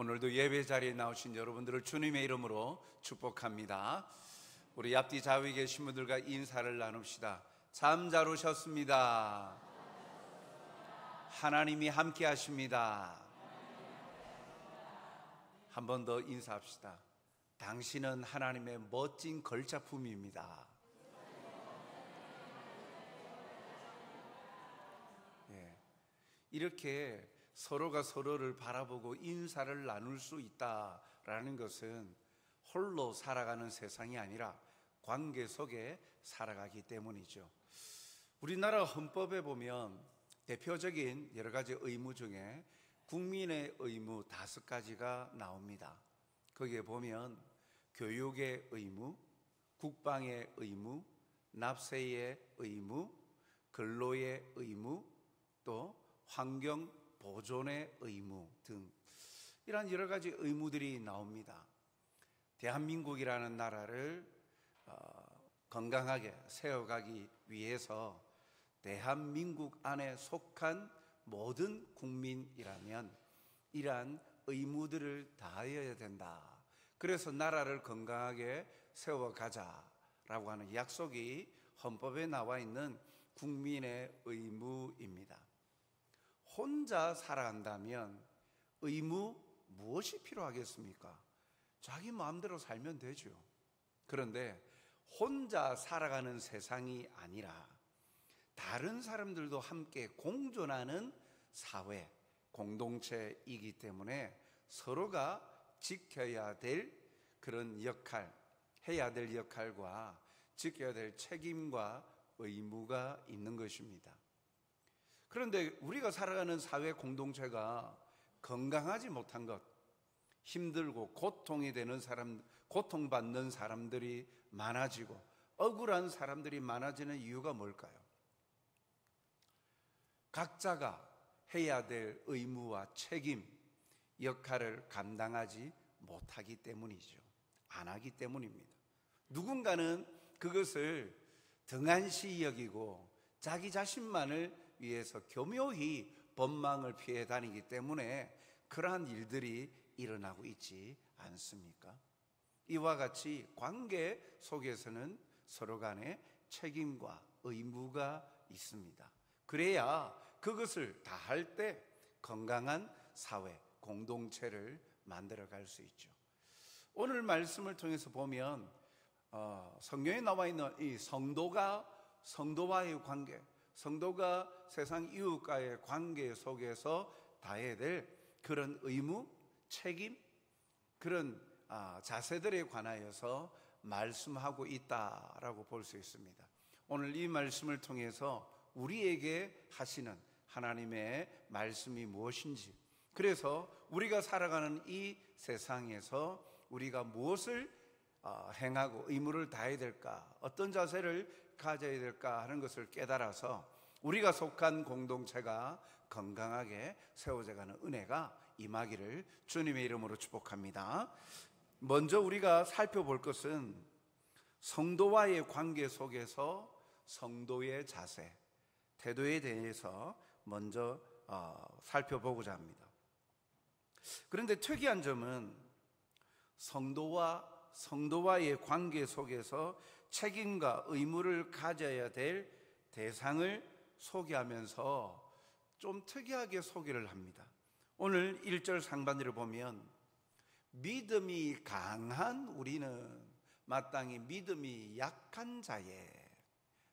오늘도 예배 자리에 나오신 여러분들을 주님의 이름으로 축복합니다. 우리 앞뒤 좌우에 계신 분들과 인사를 나눕시다. 잠잘 오셨습니다. 하나님이 함께 하십니다. 한 번 더 인사합시다. 당신은 하나님의 멋진 걸작품입니다. 이렇게 서로가 서로를 바라보고 인사를 나눌 수 있다라는 것은 홀로 살아가는 세상이 아니라 관계 속에 살아가기 때문이죠. 우리나라 헌법에 보면 대표적인 여러 가지 의무 중에 국민의 의무 5가지가 나옵니다. 거기에 보면 교육의 의무, 국방의 의무, 납세의 의무, 근로의 의무, 또 환경 보존의 의무 등 이런 여러 가지 의무들이 나옵니다. 대한민국이라는 나라를 건강하게 세워가기 위해서 대한민국 안에 속한 모든 국민이라면 이러한 의무들을 다하여야 된다. 그래서 나라를 건강하게 세워가자라고 하는 약속이 헌법에 나와 있는 국민의 의무입니다. 혼자 살아간다면 의무 무엇이 필요하겠습니까? 자기 마음대로 살면 되죠. 그런데 혼자 살아가는 세상이 아니라 다른 사람들도 함께 공존하는 사회, 공동체이기 때문에 서로가 지켜야 될 그런 역할, 해야 될 역할과 지켜야 될 책임과 의무가 있는 것입니다. 그런데 우리가 살아가는 사회 공동체가 건강하지 못한 것, 힘들고 고통이 되는 사람, 고통받는 사람들이 많아지고 억울한 사람들이 많아지는 이유가 뭘까요? 각자가 해야 될 의무와 책임, 역할을 감당하지 못하기 때문이죠. 안 하기 때문입니다. 누군가는 그것을 등한시 여기고 자기 자신만을 위해서 교묘히 법망을 피해 다니기 때문에 그러한 일들이 일어나고 있지 않습니까? 이와 같이 관계 속에서는 서로 간에 책임과 의무가 있습니다. 그래야 그것을 다 할 때 건강한 사회, 공동체를 만들어갈 수 있죠. 오늘 말씀을 통해서 보면 성경에 나와 있는 이 성도와의 관계, 성도가 세상 이웃과의 관계 속에서 다해야 될 그런 의무, 책임, 그런 자세들에 관하여서 말씀하고 있다라고 볼 수 있습니다. 오늘 이 말씀을 통해서 우리에게 하시는 하나님의 말씀이 무엇인지, 그래서 우리가 살아가는 이 세상에서 우리가 무엇을 행하고 의무를 다해야 될까, 어떤 자세를 가져야 될까 하는 것을 깨달아서 우리가 속한 공동체가 건강하게 세워져가는 은혜가 임하기를 주님의 이름으로 축복합니다. 먼저 우리가 살펴볼 것은 성도와의 관계 속에서 성도의 자세, 태도에 대해서 먼저 살펴보고자 합니다. 그런데 특이한 점은 성도와의 관계 속에서 책임과 의무를 가져야 될 대상을 소개하면서 좀 특이하게 소개를 합니다. 오늘 1절 상반절을 보면 믿음이 강한 우리는 마땅히 믿음이 약한 자예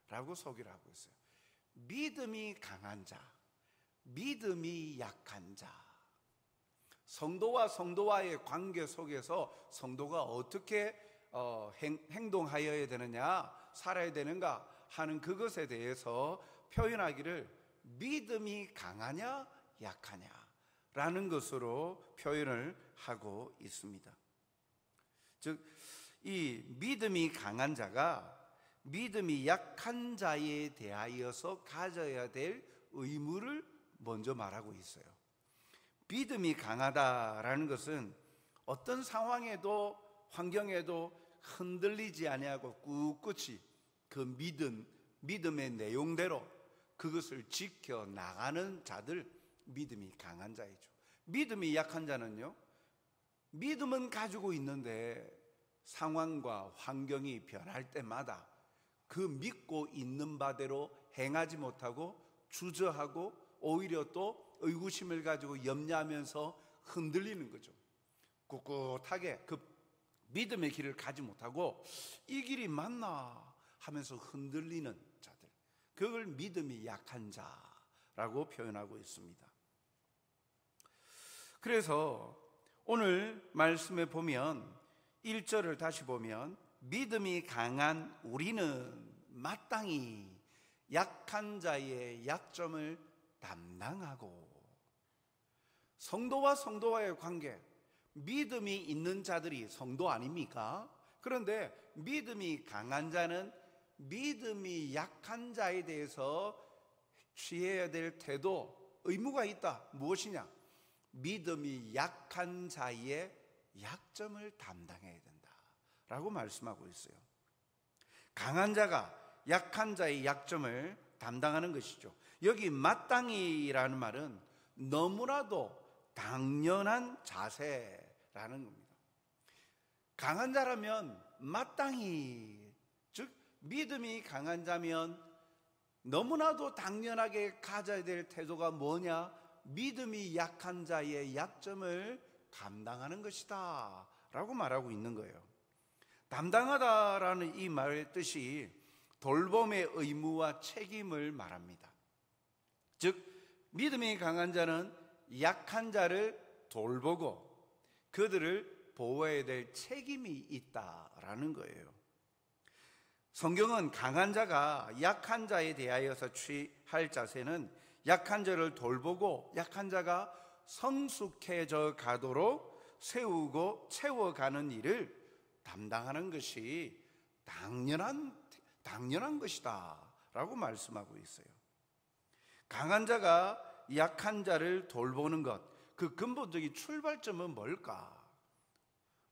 라고 소개를 하고 있어요. 믿음이 강한 자, 믿음이 약한 자. 성도와 성도와의 관계 속에서 성도가 어떻게 행동하여야 되느냐, 살아야 되는가 하는 그것에 대해서 표현하기를 믿음이 강하냐 약하냐 라는 것으로 표현을 하고 있습니다. 즉, 이 믿음이 강한 자가 믿음이 약한 자에 대하여서 가져야 될 의무를 먼저 말하고 있어요. 믿음이 강하다라는 것은 어떤 상황에도 환경에도 흔들리지 아니하고 꿋꿋이 그 믿음의 내용대로 그것을 지켜나가는 자들, 믿음이 강한 자이죠. 믿음이 약한 자는요, 믿음은 가지고 있는데 상황과 환경이 변할 때마다 그 믿고 있는 바대로 행하지 못하고 주저하고 오히려 또 의구심을 가지고 염려하면서 흔들리는 거죠. 꿋꿋하게 그 믿음의 길을 가지 못하고 이 길이 맞나 하면서 흔들리는 자들, 그걸 믿음이 약한 자라고 표현하고 있습니다. 그래서 오늘 말씀에 보면 1절을 다시 보면 믿음이 강한 우리는 마땅히 약한 자의 약점을 담당하고, 성도와 성도와의 관계, 믿음이 있는 자들이 성도 아닙니까? 그런데 믿음이 강한 자는 믿음이 약한 자에 대해서 취해야 될 태도, 의무가 있다. 무엇이냐? 믿음이 약한 자의 약점을 담당해야 된다라고 말씀하고 있어요. 강한 자가 약한 자의 약점을 담당하는 것이죠. 여기 마땅히라는 말은 너무나도 당연한 자세라는 겁니다. 강한 자라면 마땅히, 즉 믿음이 강한 자면 너무나도 당연하게 가져야 될 태도가 뭐냐? 믿음이 약한 자의 약점을 감당하는 것이다 라고 말하고 있는 거예요. 담당하다라는 이 말의 뜻이 돌봄의 의무와 책임을 말합니다. 즉 믿음이 강한 자는 약한 자를 돌보고 그들을 보호해야 될 책임이 있다라는 거예요. 성경은 강한 자가 약한 자에 대하여서 취할 자세는 약한 자를 돌보고 약한 자가 성숙해져 가도록 세우고 채워가는 일을 담당하는 것이 당연한 것이다 라고 말씀하고 있어요. 강한 자가 약한 자를 돌보는 것, 그 근본적인 출발점은 뭘까?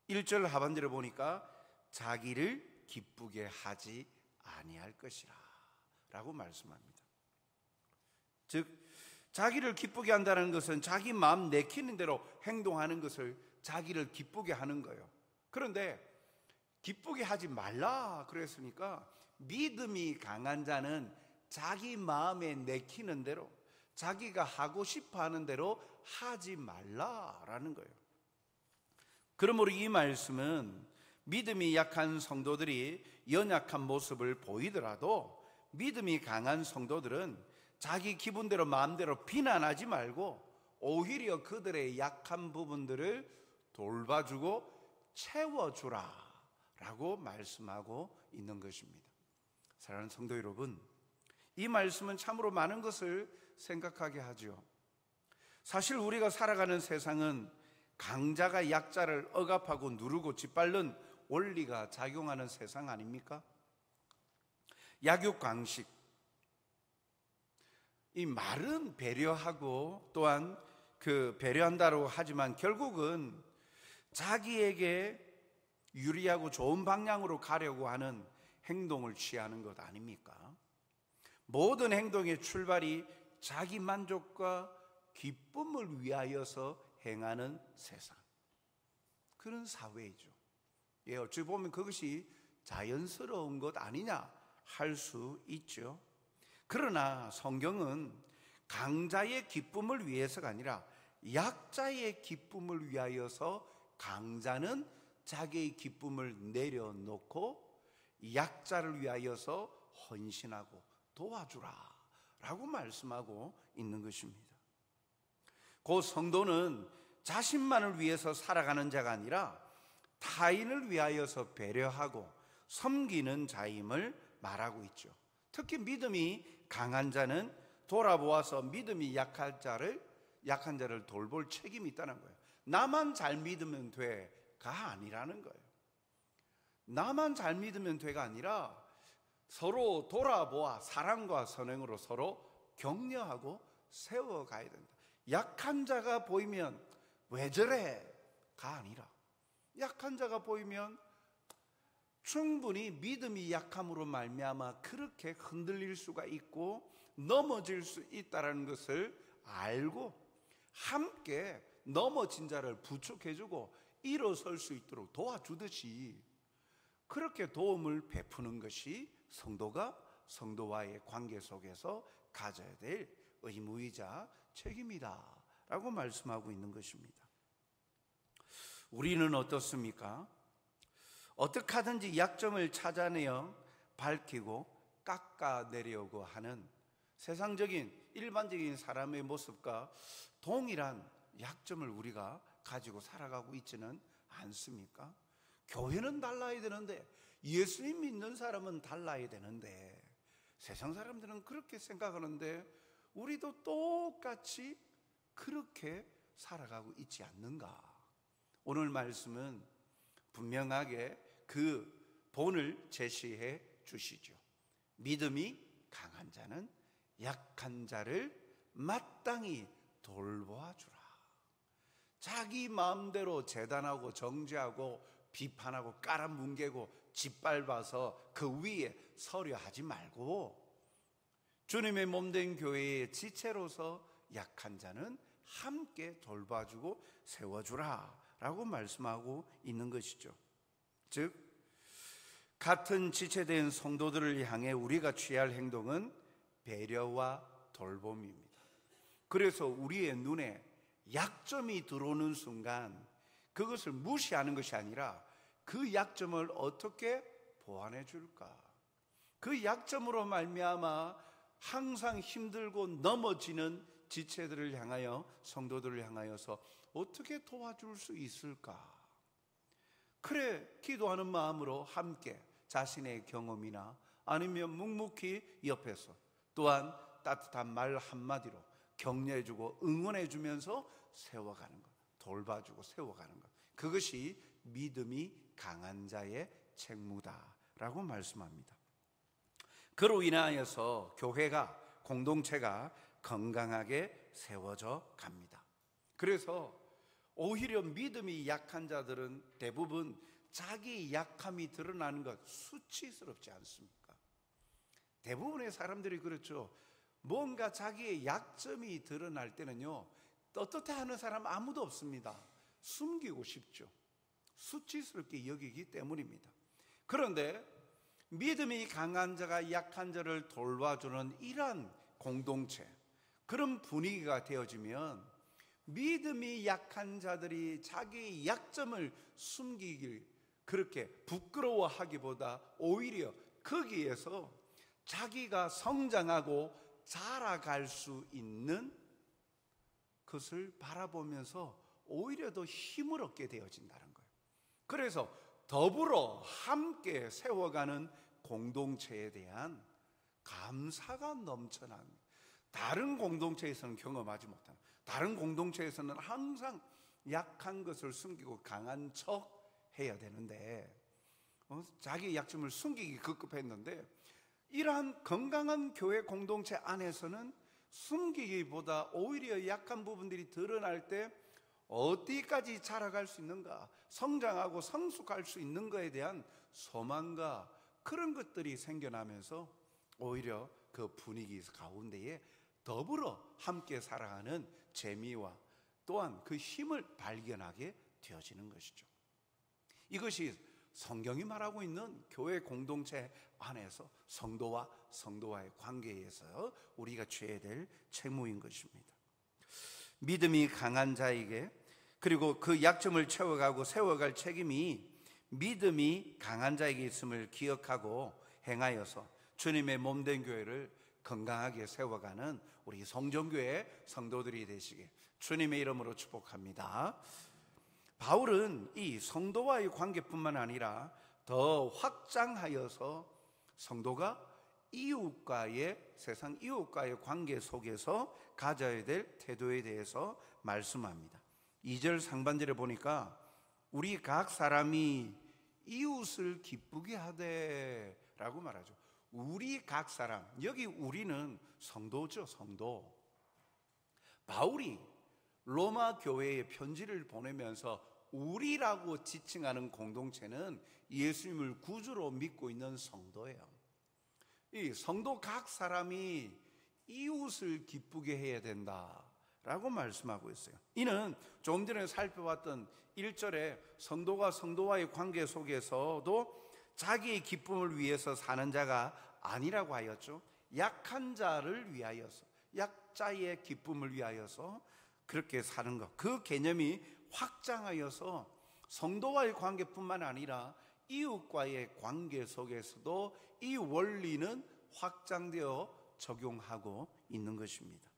1절 하반절에 보니까 자기를 기쁘게 하지 아니할 것이라 라고 말씀합니다. 즉 자기를 기쁘게 한다는 것은 자기 마음 내키는 대로 행동하는 것을 자기를 기쁘게 하는 거예요. 그런데 기쁘게 하지 말라 그랬으니까 믿음이 강한 자는 자기 마음에 내키는 대로, 자기가 하고 싶어 하는 대로 하지 말라라는 거예요. 그러므로 이 말씀은 믿음이 약한 성도들이 연약한 모습을 보이더라도 믿음이 강한 성도들은 자기 기분대로 마음대로 비난하지 말고 오히려 그들의 약한 부분들을 돌봐주고 채워주라 라고 말씀하고 있는 것입니다. 사랑하는 성도 여러분, 이 말씀은 참으로 많은 것을 생각하게 하죠. 사실 우리가 살아가는 세상은 강자가 약자를 억압하고 누르고 짓밟는 원리가 작용하는 세상 아닙니까? 약육강식, 이 말은 배려하고 또한 그 배려한다고 하지만 결국은 자기에게 유리하고 좋은 방향으로 가려고 하는 행동을 취하는 것 아닙니까? 모든 행동의 출발이 자기 만족과 기쁨을 위하여서 행하는 세상, 그런 사회이죠. 예, 어찌 보면 그것이 자연스러운 것 아니냐 할 수 있죠. 그러나 성경은 강자의 기쁨을 위해서가 아니라 약자의 기쁨을 위하여서 강자는 자기의 기쁨을 내려놓고 약자를 위하여서 헌신하고 도와주라 라고 말씀하고 있는 것입니다. 그 성도는 자신만을 위해서 살아가는 자가 아니라 타인을 위하여서 배려하고 섬기는 자임을 말하고 있죠. 특히 믿음이 강한 자는 돌아보아서 믿음이 약한 자를 돌볼 책임이 있다는 거예요. 나만 잘 믿으면 돼가 아니라는 거예요. 나만 잘 믿으면 돼가 아니라 서로 돌아보아 사랑과 선행으로 서로 격려하고 세워가야 된다. 약한 자가 보이면 왜 저래가 아니라 약한 자가 보이면 충분히 믿음이 약함으로 말미암아 그렇게 흔들릴 수가 있고 넘어질 수 있다는 것을 알고 함께 넘어진 자를 부축해주고 일어설 수 있도록 도와주듯이 그렇게 도움을 베푸는 것이 성도가 성도와의 관계 속에서 가져야 될 의무이자 책임이다 라고 말씀하고 있는 것입니다. 우리는 어떻습니까? 어떻게 하든지 약점을 찾아내어 밝히고 깎아내려고 하는 세상적인 일반적인 사람의 모습과 동일한 약점을 우리가 가지고 살아가고 있지는 않습니까? 교회는 달라야 되는데, 예수님 믿는 사람은 달라야 되는데, 세상 사람들은 그렇게 생각하는데 우리도 똑같이 그렇게 살아가고 있지 않는가? 오늘 말씀은 분명하게 그 본을 제시해 주시죠. 믿음이 강한 자는 약한 자를 마땅히 돌보아주라. 자기 마음대로 재단하고 정죄하고 비판하고 깔아뭉개고 짓밟아서 그 위에 서려 하지 말고 주님의 몸된 교회의 지체로서 약한 자는 함께 돌봐주고 세워주라 라고 말씀하고 있는 것이죠. 즉 같은 지체된 성도들을 향해 우리가 취할 행동은 배려와 돌봄입니다. 그래서 우리의 눈에 약점이 들어오는 순간 그것을 무시하는 것이 아니라 그 약점을 어떻게 보완해 줄까? 그 약점으로 말미암아 항상 힘들고 넘어지는 지체들을 향하여, 성도들을 향하여서 어떻게 도와줄 수 있을까? 그래, 기도하는 마음으로 함께 자신의 경험이나 아니면 묵묵히 옆에서 또한 따뜻한 말 한마디로 격려해주고 응원해주면서 세워가는 것, 돌봐주고 세워가는 것, 그것이 믿음이 강한 자의 책무다라고 말씀합니다. 그로 인하여서 교회가, 공동체가 건강하게 세워져 갑니다. 그래서 오히려 믿음이 약한 자들은 대부분 자기 약함이 드러나는 것 수치스럽지 않습니까? 대부분의 사람들이 그렇죠. 뭔가 자기의 약점이 드러날 때는요, 떳떳해 하는 사람 아무도 없습니다. 숨기고 싶죠. 수치스럽게 여기기 때문입니다. 그런데 믿음이 강한 자가 약한 자를 돌봐주는 이러한 공동체, 그런 분위기가 되어지면 믿음이 약한 자들이 자기 약점을 숨기길 그렇게 부끄러워하기보다 오히려 거기에서 자기가 성장하고 자라갈 수 있는 것을 바라보면서 오히려 더 힘을 얻게 되어진다는 거예요. 그래서 더불어 함께 세워가는 공동체에 대한 감사가 넘쳐난, 다른 공동체에서는 경험하지 못하는, 다른 공동체에서는 항상 약한 것을 숨기고 강한 척 해야 되는데 자기의 약점을 숨기기 급급했는데, 이러한 건강한 교회 공동체 안에서는 숨기기보다 오히려 약한 부분들이 드러날 때 어디까지 자라갈 수 있는가, 성장하고 성숙할 수 있는 것에 대한 소망과 그런 것들이 생겨나면서 오히려 그 분위기 가운데에 더불어 함께 살아가는 재미와 또한 그 힘을 발견하게 되어지는 것이죠. 이것이 성경이 말하고 있는 교회 공동체 안에서 성도와 성도와의 관계에서 우리가 취해야 될 책무인 것입니다. 믿음이 강한 자에게, 그리고 그 약점을 채워가고 세워갈 책임이 믿음이 강한 자에게 있음을 기억하고 행하여서 주님의 몸된 교회를 건강하게 세워가는 우리 성전교회 성도들이 되시게 주님의 이름으로 축복합니다. 바울은 이 성도와의 관계뿐만 아니라 더 확장하여서 성도가 이웃과의, 세상 이웃과의 관계 속에서 가져야 될 태도에 대해서 말씀합니다. 2절 상반절에 보니까 우리 각 사람이 이웃을 기쁘게 하되 라고 말하죠. 우리 각 사람, 여기 우리는 성도죠. 성도. 바울이 로마 교회에 편지를 보내면서 우리라고 지칭하는 공동체는 예수님을 구주로 믿고 있는 성도예요. 이 성도 각 사람이 이웃을 기쁘게 해야 된다 라고 말씀하고 있어요. 이는 조금 전에 살펴봤던 1절에 성도가 성도와의 관계 속에서도 자기의 기쁨을 위해서 사는 자가 아니라고 하였죠. 약한 자를 위하여서, 약자의 기쁨을 위하여서 그렇게 사는 것, 그 개념이 확장하여서 성도와의 관계뿐만 아니라 이웃과의 관계 속에서도 이 원리는 확장되어 적용하고 있는 것입니다.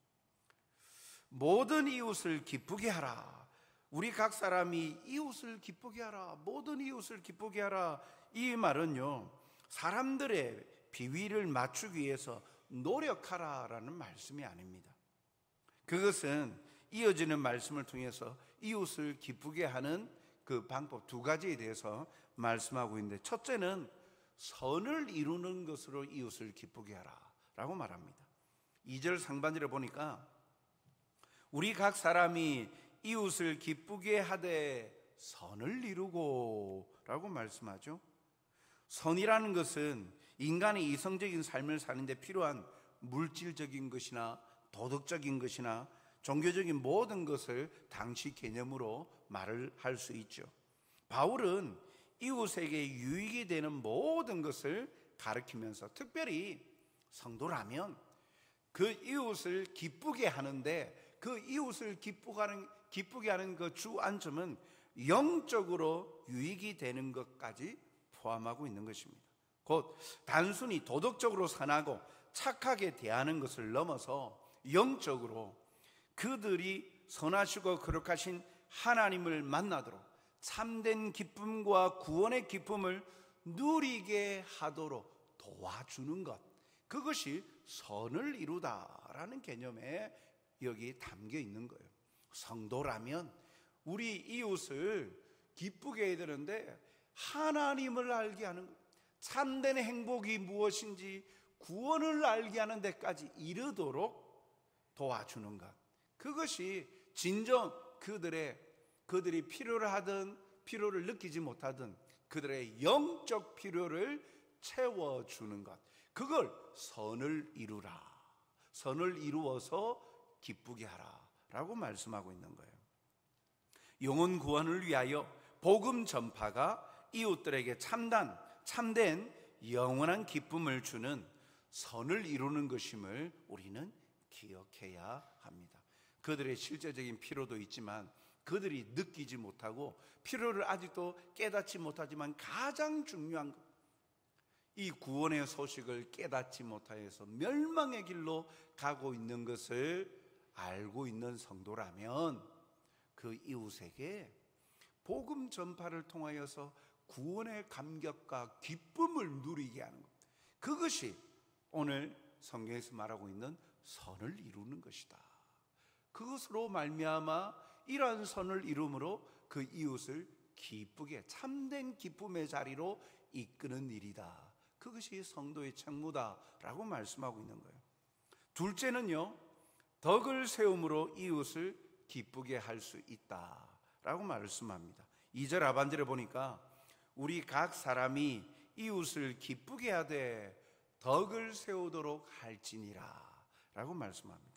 모든 이웃을 기쁘게 하라. 우리 각 사람이 이웃을 기쁘게 하라. 모든 이웃을 기쁘게 하라. 이 말은요, 사람들의 비위를 맞추기 위해서 노력하라라는 말씀이 아닙니다. 그것은 이어지는 말씀을 통해서 이웃을 기쁘게 하는 그 방법 두 가지에 대해서 말씀하고 있는데, 첫째는 선을 이루는 것으로 이웃을 기쁘게 하라 라고 말합니다. 2절 상반절에 보니까 우리 각 사람이 이웃을 기쁘게 하되 선을 이루고 라고 말씀하죠. 선이라는 것은 인간의 이성적인 삶을 사는데 필요한 물질적인 것이나 도덕적인 것이나 종교적인 모든 것을 당시 개념으로 말을 할 수 있죠. 바울은 이웃에게 유익이 되는 모든 것을 가르치면서 특별히 성도라면 그 이웃을 기쁘게 하는데, 그 이웃을 기쁘게 하는 그 주안점은 영적으로 유익이 되는 것까지 포함하고 있는 것입니다. 곧 단순히 도덕적으로 선하고 착하게 대하는 것을 넘어서 영적으로 그들이 선하시고 거룩하신 하나님을 만나도록 참된 기쁨과 구원의 기쁨을 누리게 하도록 도와주는 것, 그것이 선을 이루다라는 개념에 여기 담겨 있는 거예요. 성도라면 우리 이웃을 기쁘게 해야 되는데 하나님을 알게 하는 것, 참된 행복이 무엇인지 구원을 알게 하는 데까지 이르도록 도와주는 것, 그것이 진정 그들이 필요를 하든 필요를 느끼지 못하든 그들의 영적 필요를 채워주는 것, 그걸 선을 이루라, 선을 이루어서 기쁘게 하라 라고 말씀하고 있는 거예요. 영혼 구원을 위하여 복음 전파가 이웃들에게 참된 영원한 기쁨을 주는 선을 이루는 것임을 우리는 기억해야 합니다. 그들의 실제적인 필요도 있지만 그들이 느끼지 못하고 필요를 아직도 깨닫지 못하지만 가장 중요한 것, 이 구원의 소식을 깨닫지 못하여서 멸망의 길로 가고 있는 것을 알고 있는 성도라면 그 이웃에게 복음 전파를 통하여서 구원의 감격과 기쁨을 누리게 하는 것, 그것이 오늘 성경에서 말하고 있는 선을 이루는 것이다. 그것으로 말미암아 이러한 선을 이룸으로 그 이웃을 기쁘게 참된 기쁨의 자리로 이끄는 일이다. 그것이 성도의 책무다라고 말씀하고 있는 거예요. 둘째는요, 덕을 세움으로 이웃을 기쁘게 할 수 있다라고 말씀합니다. 2절 하반절에 보니까 우리 각 사람이 이웃을 기쁘게 하되 덕을 세우도록 할지니라 라고 말씀합니다.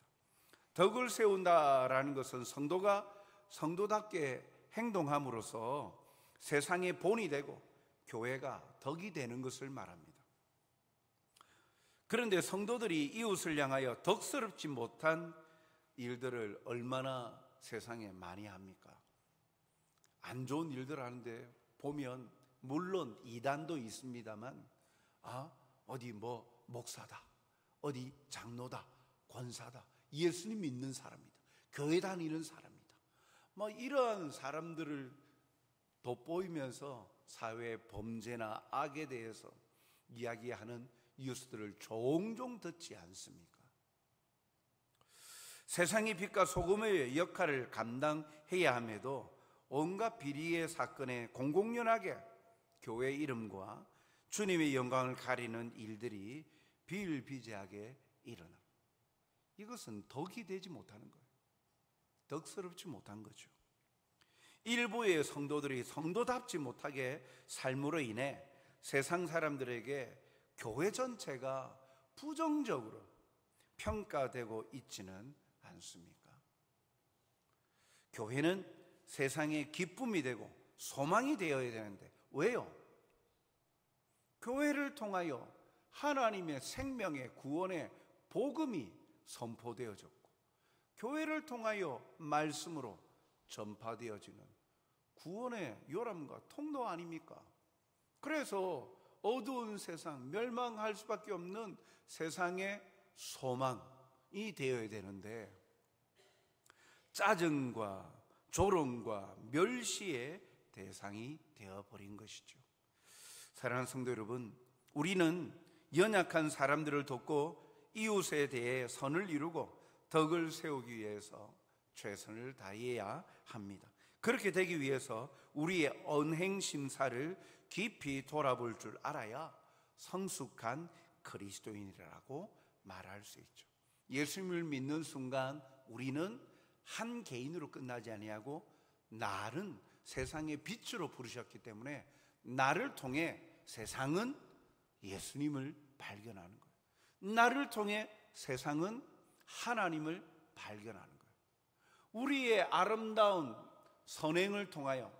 덕을 세운다라는 것은 성도가 성도답게 행동함으로써 세상의 본이 되고 교회가 덕이 되는 것을 말합니다. 그런데 성도들이 이웃을 향하여 덕스럽지 못한 일들을 얼마나 세상에 많이 합니까? 안 좋은 일들 하는데 보면 물론 이단도 있습니다만 어디 목사다, 어디 장로다, 권사다, 예수님 믿는 사람이다, 교회 다니는 사람이다, 이런 사람들을 돋보이면서 사회의 범죄나 악에 대해서 이야기하는 뉴스들을 종종 듣지 않습니까? 세상의 빛과 소금의 역할을 감당해야 함에도 온갖 비리의 사건에 공공연하게 교회 이름과 주님의 영광을 가리는 일들이 비일비재하게 일어나, 이것은 덕이 되지 못하는 거예요. 덕스럽지 못한 거죠. 일부의 성도들이 성도답지 못하게 삶으로 인해 세상 사람들에게 교회 전체가 부정적으로 평가되고 있지는 않습니까? 교회는 세상의 기쁨이 되고 소망이 되어야 되는데 왜요? 교회를 통하여 하나님의 생명의 구원의 복음이 선포되어졌고, 교회를 통하여 말씀으로 전파되어지는 구원의 요람과 통로 아닙니까? 그래서 어두운 세상, 멸망할 수밖에 없는 세상의 소망이 되어야 되는데, 짜증과 조롱과 멸시의 대상이 되어버린 것이죠. 사랑하는 성도 여러분, 우리는 연약한 사람들을 돕고 이웃에 대해 선을 이루고 덕을 세우기 위해서 최선을 다해야 합니다. 그렇게 되기 위해서 우리의 언행 심사를 깊이 돌아볼 줄 알아야 성숙한 그리스도인이라고 말할 수 있죠. 예수님을 믿는 순간 우리는 한 개인으로 끝나지 아니하고 나는 세상의 빛으로 부르셨기 때문에 나를 통해 세상은 예수님을 발견하는 거예요. 나를 통해 세상은 하나님을 발견하는 거예요. 우리의 아름다운 선행을 통하여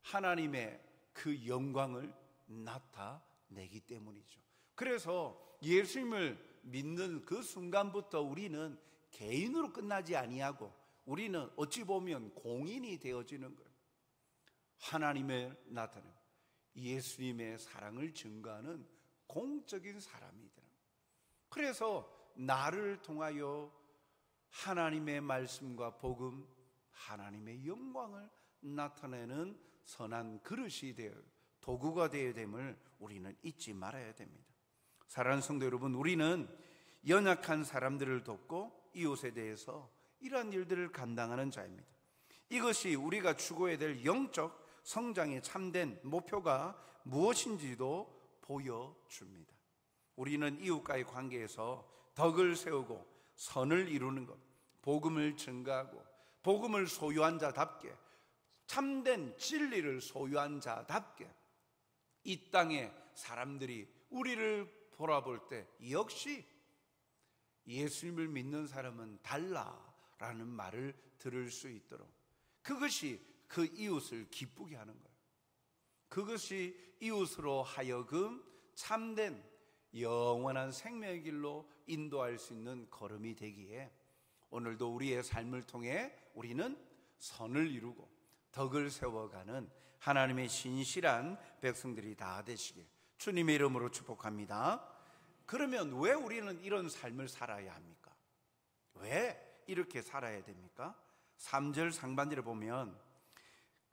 하나님의 그 영광을 나타내기 때문이죠. 그래서 예수님을 믿는 그 순간부터 우리는 개인으로 끝나지 아니하고 우리는 어찌 보면 공인이 되어지는 거예요. 하나님의 나타냄, 예수님의 사랑을 증거하는 공적인 사람이 되는 거예요. 그래서 나를 통하여 하나님의 말씀과 복음, 하나님의 영광을 나타내는 선한 그릇이 되어 도구가 되어야 됨을 우리는 잊지 말아야 됩니다. 사랑하는 성도 여러분, 우리는 연약한 사람들을 돕고 이웃에 대해서 이러한 일들을 감당하는 자입니다. 이것이 우리가 추구해야 될 영적 성장의 참된 목표가 무엇인지도 보여줍니다. 우리는 이웃과의 관계에서 덕을 세우고 선을 이루는 것, 복음을 증거하고 복음을 소유한 자답게, 참된 진리를 소유한 자답게 이 땅의 사람들이 우리를 돌아볼 때 역시 예수님을 믿는 사람은 달라라는 말을 들을 수 있도록, 그것이 그 이웃을 기쁘게 하는 거예요. 그것이 이웃으로 하여금 참된 영원한 생명의 길로 인도할 수 있는 걸음이 되기에 오늘도 우리의 삶을 통해 우리는 선을 이루고 덕을 세워가는 하나님의 신실한 백성들이 다 되시길 주님의 이름으로 축복합니다. 그러면 왜 우리는 이런 삶을 살아야 합니까? 왜 이렇게 살아야 됩니까? 3절 상반절에 보면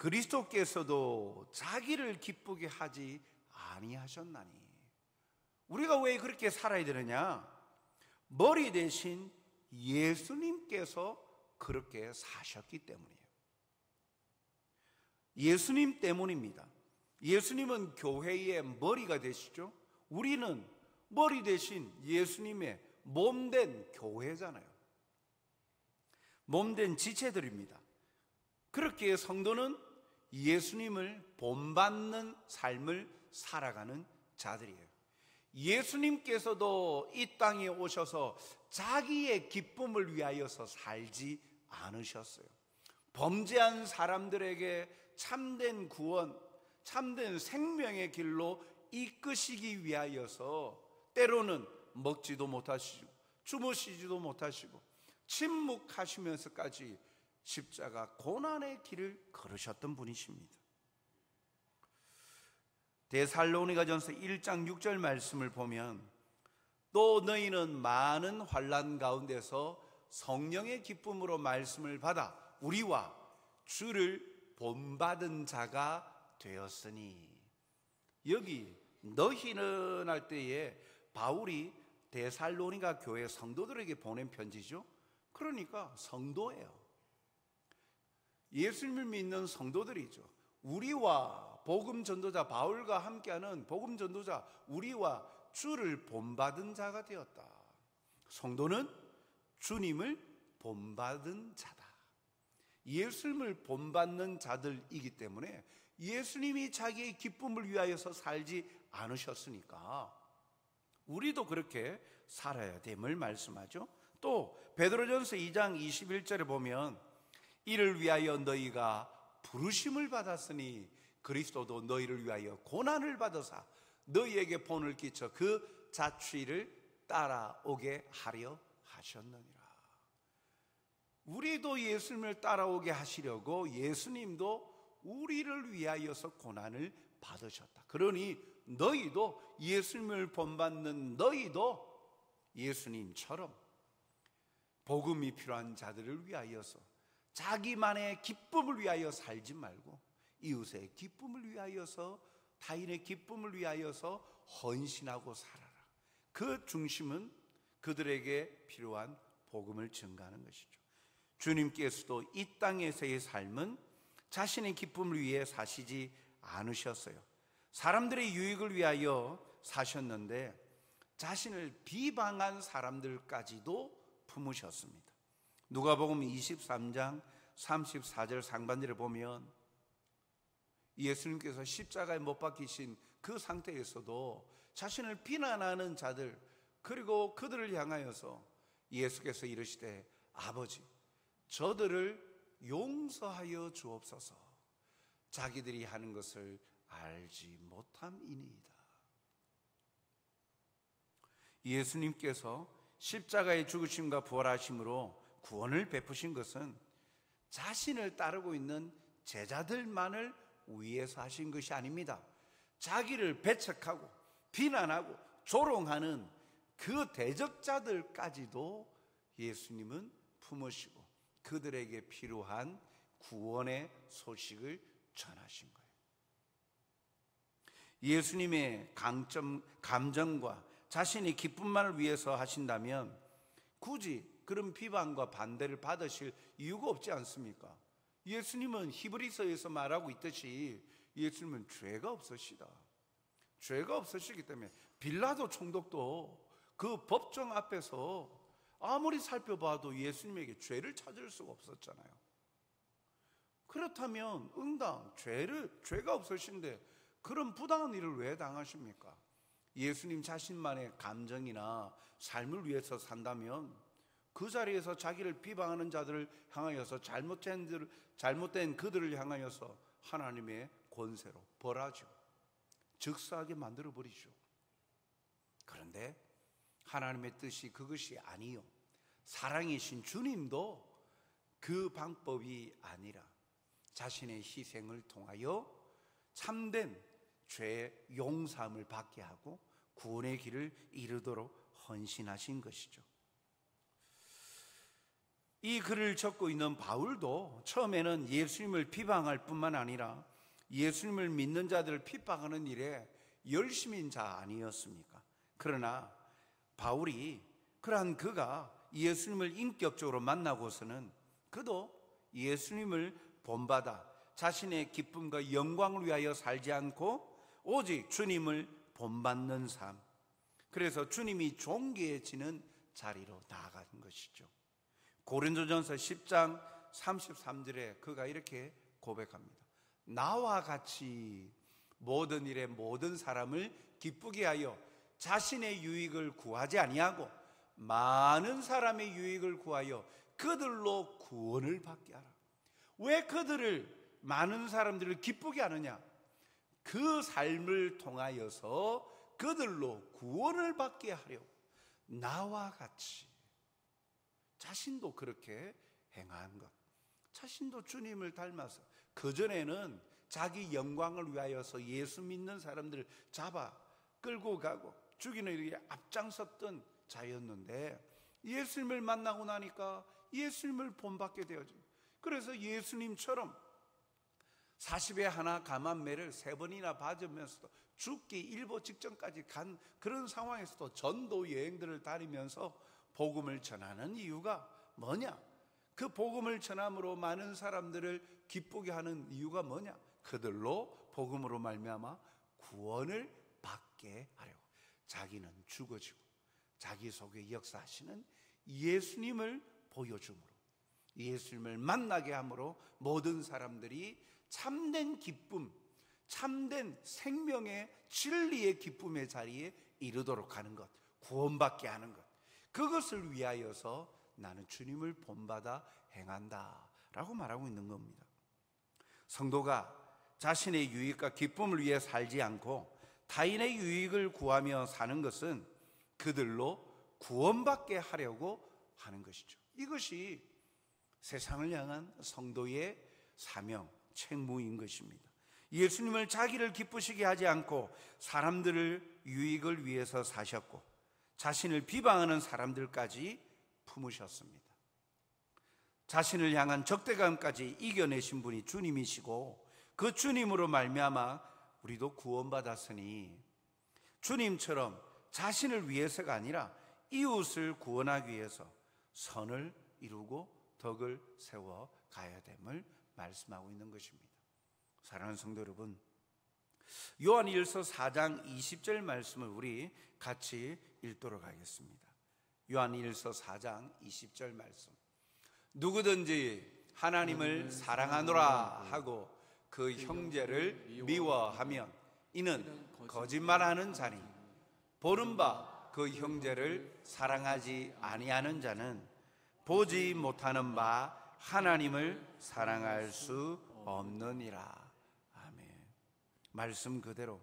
그리스도께서도 자기를 기쁘게 하지 아니하셨나니. 우리가 왜 그렇게 살아야 되느냐? 머리 대신 예수님께서 그렇게 사셨기 때문이에요. 예수님 때문입니다. 예수님은 교회의 머리가 되시죠. 우리는 머리 대신 예수님의 몸된 교회잖아요. 몸된 지체들입니다. 그렇게 성도는 예수님을 본받는 삶을 살아가는 자들이에요. 예수님께서도 이 땅에 오셔서 자기의 기쁨을 위하여서 살지 않으셨어요. 범죄한 사람들에게 참된 구원, 참된 생명의 길로 이끄시기 위하여서 때로는 먹지도 못하시고 주무시지도 못하시고 침묵하시면서까지 십자가 고난의 길을 걸으셨던 분이십니다. 데살로니가전서 1장 6절 말씀을 보면 또 너희는 많은 환난 가운데서 성령의 기쁨으로 말씀을 받아 우리와 주를 본받은 자가 되었으니. 여기 너희는 할 때에 바울이 데살로니가 교회 성도들에게 보낸 편지죠. 그러니까 성도예요. 예수님을 믿는 성도들이죠. 우리와 복음 전도자 바울과 함께하는 복음 전도자, 우리와 주를 본받은 자가 되었다. 성도는 주님을 본받은 자다. 예수님을 본받는 자들이기 때문에 예수님이 자기의 기쁨을 위하여서 살지 않으셨으니까 우리도 그렇게 살아야 됨을 말씀하죠. 또 베드로전서 2장 21절에 보면 이를 위하여 너희가 부르심을 받았으니 그리스도도 너희를 위하여 고난을 받으사 너희에게 본을 끼쳐 그 자취를 따라오게 하려 하셨느니라. 우리도 예수님을 따라오게 하시려고 예수님도 우리를 위하여서 고난을 받으셨다. 그러니 너희도, 예수님을 본받는 너희도 예수님처럼 복음이 필요한 자들을 위하여서 자기만의 기쁨을 위하여 살지 말고 이웃의 기쁨을 위하여서, 타인의 기쁨을 위하여서 헌신하고 살아라. 그 중심은 그들에게 필요한 복음을 증가하는 것이죠. 주님께서도 이 땅에서의 삶은 자신의 기쁨을 위해 사시지 않으셨어요. 사람들의 유익을 위하여 사셨는데 자신을 비방한 사람들까지도 품으셨습니다. 누가복음 23장 34절 상반절에 보면 예수님께서 십자가에 못 박히신 그 상태에서도 자신을 비난하는 자들, 그리고 그들을 향하여서 예수께서 이르시되 아버지, 저들을 용서하여 주옵소서. 자기들이 하는 것을 알지 못함이니이다. 예수님께서 십자가의 죽으심과 부활하심으로 구원을 베푸신 것은 자신을 따르고 있는 제자들만을 위해서 하신 것이 아닙니다. 자기를 배척하고 비난하고 조롱하는 그 대적자들까지도 예수님은 품으시고 그들에게 필요한 구원의 소식을 전하신 거예요. 예수님의 감정과 자신의 기쁨만을 위해서 하신다면 굳이 그런 비방과 반대를 받으실 이유가 없지 않습니까? 예수님은 히브리서에서 말하고 있듯이 예수님은 죄가 없으시다. 죄가 없으시기 때문에 빌라도 총독도 그 법정 앞에서 아무리 살펴봐도 예수님에게 죄를 찾을 수가 없었잖아요. 그렇다면 응당 죄가 없으신데 그런 부당한 일을 왜 당하십니까? 예수님 자신만의 감정이나 삶을 위해서 산다면 그 자리에서 자기를 비방하는 자들을 향하여서 잘못된 그들을 향하여서 하나님의 권세로 벌하죠. 즉사하게 만들어버리죠. 그런데 하나님의 뜻이 그것이 아니요, 사랑이신 주님도 그 방법이 아니라 자신의 희생을 통하여 참된 죄의 용서함을 받게 하고 구원의 길을 이루도록 헌신하신 것이죠. 이 글을 적고 있는 바울도 처음에는 예수님을 비방할 뿐만 아니라 예수님을 믿는 자들을 핍박하는 일에 열심인 자 아니었습니까? 그러나 바울이 그가 예수님을 인격적으로 만나고서는 그도 예수님을 본받아 자신의 기쁨과 영광을 위하여 살지 않고 오직 주님을 본받는 삶, 그래서 주님이 존귀해지는 자리로 나아간 것이죠. 고린도전서 10장 33절에 그가 이렇게 고백합니다. 나와 같이 모든 일에 모든 사람을 기쁘게 하여 자신의 유익을 구하지 아니하고 많은 사람의 유익을 구하여 그들로 구원을 받게 하라. 왜 그들을, 많은 사람들을 기쁘게 하느냐? 그 삶을 통하여서 그들로 구원을 받게 하려고 나와 같이, 자신도 그렇게 행한 것, 자신도 주님을 닮아서 그전에는 자기 영광을 위하여서 예수 믿는 사람들을 잡아 끌고 가고 죽이는 일에 앞장섰던 자였는데 예수님을 만나고 나니까 예수님을 본받게 되어져. 그래서 예수님처럼 40에 하나 감한매를 3번이나 받으면서도 죽기 일보 직전까지 간 그런 상황에서도 전도 여행들을 다니면서 복음을 전하는 이유가 뭐냐? 그 복음을 전함으로 많은 사람들을 기쁘게 하는 이유가 뭐냐? 그들로 복음으로 말미암아 구원을 받게 하려고 자기는 죽어지고 자기 속에 역사하시는 예수님을 보여줌으로, 예수님을 만나게 함으로 모든 사람들이 참된 기쁨, 참된 생명의 진리의 기쁨의 자리에 이르도록 하는 것, 구원받게 하는 것, 그것을 위하여서 나는 주님을 본받아 행한다 라고 말하고 있는 겁니다. 성도가 자신의 유익과 기쁨을 위해 살지 않고 타인의 유익을 구하며 사는 것은 그들로 구원받게 하려고 하는 것이죠. 이것이 세상을 향한 성도의 사명, 책무인 것입니다. 예수님을 자기를 기쁘시게 하지 않고 사람들을 유익을 위해서 사셨고 자신을 비방하는 사람들까지 품으셨습니다. 자신을 향한 적대감까지 이겨내신 분이 주님이시고 그 주님으로 말미암아 우리도 구원받았으니 주님처럼 자신을 위해서가 아니라 이웃을 구원하기 위해서 선을 이루고 덕을 세워 가야 됨을 말씀하고 있는 것입니다. 사랑하는 성도 여러분, 요한일서 4장 20절 말씀을 우리 같이 읽도록 하겠습니다. 요한일서 4장 20절 말씀. 누구든지 하나님을 사랑하노라 하고 그 형제를 미워하면 이는 거짓말하는 자니 보는 바 그 형제를 사랑하지 아니하는 자는 보지 못하는 바 하나님을 사랑할 수 없느니라. 아멘. 말씀 그대로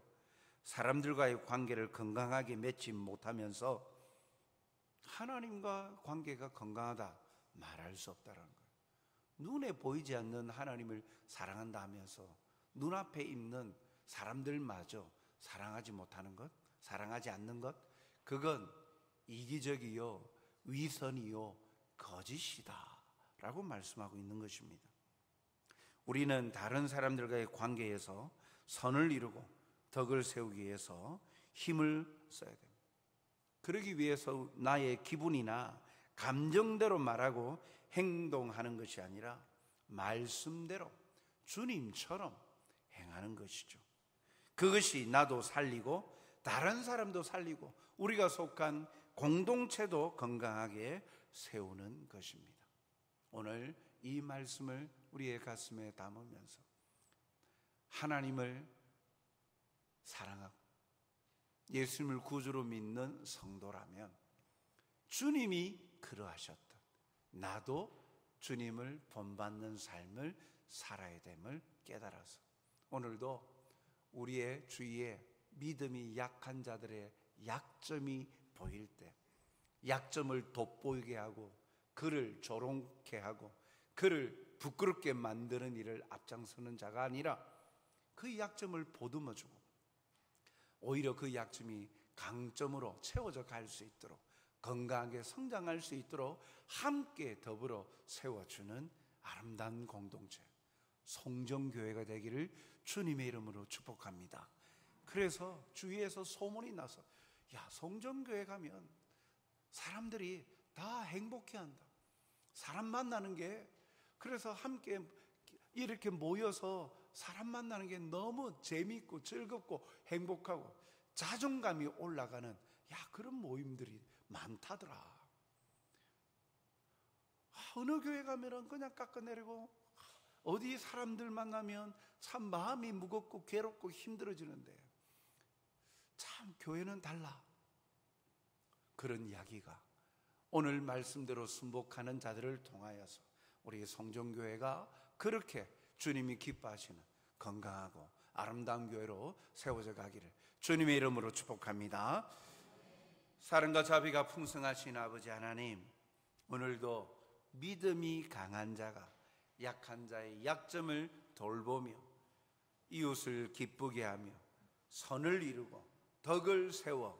사람들과의 관계를 건강하게 맺지 못하면서 하나님과 관계가 건강하다 말할 수 없다는 거예요. 눈에 보이지 않는 하나님을 사랑한다 하면서 눈앞에 있는 사람들마저 사랑하지 못하는 것, 사랑하지 않는 것, 그건 이기적이요, 위선이요, 거짓이다 라고 말씀하고 있는 것입니다. 우리는 다른 사람들과의 관계에서 선을 이루고 덕을 세우기 위해서 힘을 써야 됩니다. 그러기 위해서 나의 기분이나 감정대로 말하고 행동하는 것이 아니라 말씀대로 주님처럼 행하는 것이죠. 그것이 나도 살리고 다른 사람도 살리고 우리가 속한 공동체도 건강하게 세우는 것입니다. 오늘 이 말씀을 우리의 가슴에 담으면서 하나님을 사랑하고 예수님을 구주로 믿는 성도라면 주님이 그러하셨던 나도 주님을 본받는 삶을 살아야 됨을 깨달아서 오늘도 우리의 주위에 믿음이 약한 자들의 약점이 보일 때 약점을 돋보이게 하고 그를 조롱케 하고 그를 부끄럽게 만드는 일을 앞장서는 자가 아니라 그 약점을 보듬어주고 오히려 그 약점이 강점으로 채워져 갈 수 있도록 건강하게 성장할 수 있도록 함께 더불어 세워주는 아름다운 공동체 송정교회가 되기를 주님의 이름으로 축복합니다. 그래서 주위에서 소문이 나서 야, 송정교회 가면 사람들이 다 행복해한다. 사람 만나는 게 그래서 함께 이렇게 모여서 사람 만나는 게 너무 재미있고 즐겁고 행복하고 자존감이 올라가는 그런 모임들이 많다더라. 어느 교회 가면은 그냥 깎아내리고 어디 사람들 만나면 참 마음이 무겁고 괴롭고 힘들어지는데 참 교회는 달라. 그런 이야기가 오늘 말씀대로 순복하는 자들을 통하여서 우리 성정교회가 그렇게 주님이 기뻐하시는 건강하고 아름다운 교회로 세워져 가기를 주님의 이름으로 축복합니다. 사랑과 자비가 풍성하신 아버지 하나님, 오늘도 믿음이 강한 자가 약한 자의 약점을 돌보며 이웃을 기쁘게 하며 선을 이루고 덕을 세워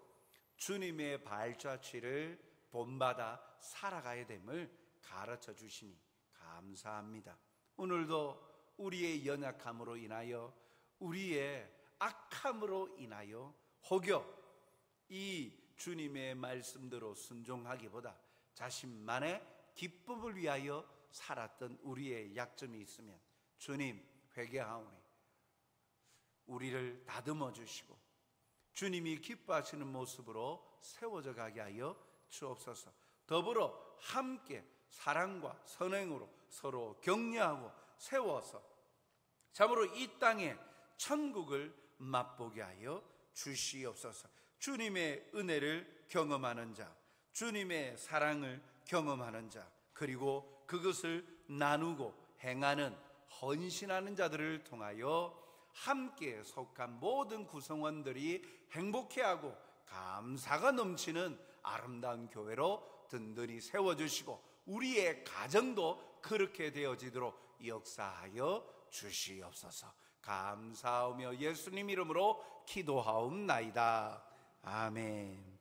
주님의 발자취를 본받아 살아가야 됨을 가르쳐 주시니 감사합니다. 오늘도 우리의 연약함으로 인하여 우리의 악함으로 인하여 혹여 이 주님의 말씀대로 순종하기보다 자신만의 기쁨을 위하여 살았던 우리의 약점이 있으면 주님 회개하오니 우리를 다듬어 주시고 주님이 기뻐하시는 모습으로 세워져 가게 하여 주옵소서. 더불어 함께 사랑과 선행으로 서로 격려하고 세워서 참으로 이 땅에 천국을 맛보게 하여 주시옵소서. 주님의 은혜를 경험하는 자, 주님의 사랑을 경험하는 자, 그리고 그것을 나누고 행하는 헌신하는 자들을 통하여 함께 속한 모든 구성원들이 행복해하고 감사가 넘치는 아름다운 교회로 든든히 세워주시고 우리의 가정도 그렇게 되어지도록 역사하여 주시옵소서. 감사하며 예수님 이름으로 기도하옵나이다. 아멘.